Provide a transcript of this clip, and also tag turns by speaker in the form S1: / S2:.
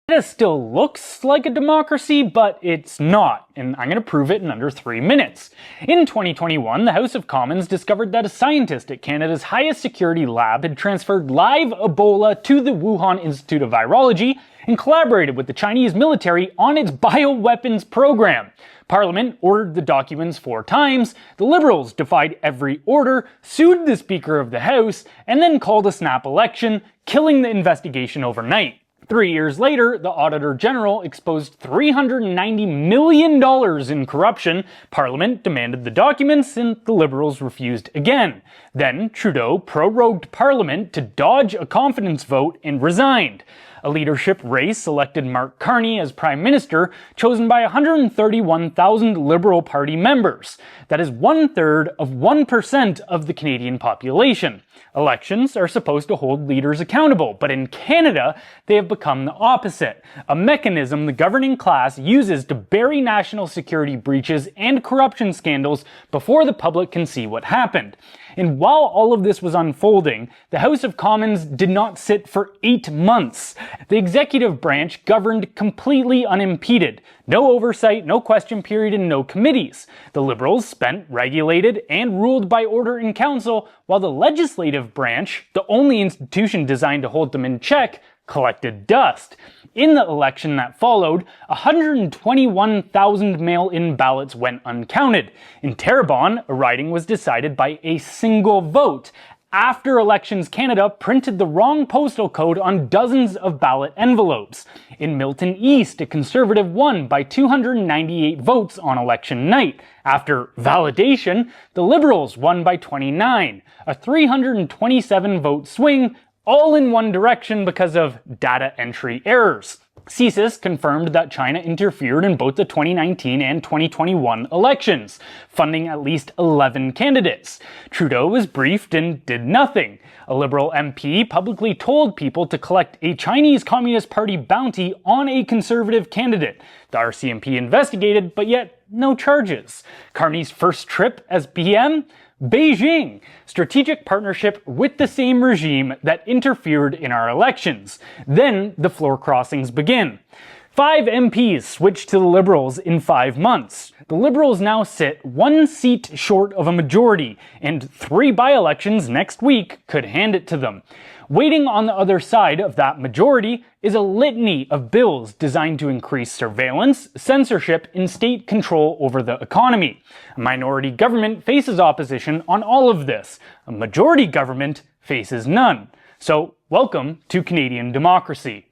S1: Canada still looks like a democracy, but it's not, and I'm going to prove it in under 3 minutes. In 2021, the House of Commons discovered that a scientist at Canada's highest security lab had transferred live Ebola to the Wuhan Institute of Virology and collaborated with the Chinese military on its bioweapons program. Parliament ordered the documents 4 times, the Liberals defied every order, sued the Speaker of the House, and then called a snap election, killing the investigation overnight. 3 years later, the Auditor General exposed $390 million in corruption. Parliament demanded the documents, and the Liberals refused again. Then Trudeau prorogued Parliament to dodge a confidence vote and resigned. A leadership race selected Mark Carney as Prime Minister, chosen by 131,000 Liberal Party members. That is 1/3 of 1% of the Canadian population. Elections are supposed to hold leaders accountable, but in Canada, they have become the opposite, a mechanism the governing class uses to bury national security breaches and corruption scandals before the public can see what happened. And while all of this was unfolding, the House of Commons did not sit for 8 months. The executive branch governed completely unimpeded. No oversight, no question period, and no committees. The Liberals spent, regulated, and ruled by order in council, while the legislative branch, the only institution designed to hold them in check, collected dust. In the election that followed, 121,000 mail-in ballots went uncounted. In Terrebonne, a riding was decided by a single vote, after Elections Canada printed the wrong postal code on dozens of ballot envelopes. In Milton East, a Conservative won by 298 votes on election night. After validation, the Liberals won by 29, a 327 vote swing, all in one direction because of data entry errors. CSIS confirmed that China interfered in both the 2019 and 2021 elections, funding at least 11 candidates. Trudeau was briefed and did nothing. A Liberal MP publicly told people to collect a Chinese Communist Party bounty on a Conservative candidate. The RCMP investigated, but yet no charges. Carney's first trip as PM? Beijing, strategic partnership with the same regime that interfered in our elections. Then the floor crossings begin. 5 MPs switched to the Liberals in 5 months. The Liberals now sit 1 seat short of a majority, and 3 by-elections next week could hand it to them. Waiting on the other side of that majority is a litany of bills designed to increase surveillance, censorship, and state control over the economy. A minority government faces opposition on all of this. A majority government faces none. So, welcome to Canadian democracy.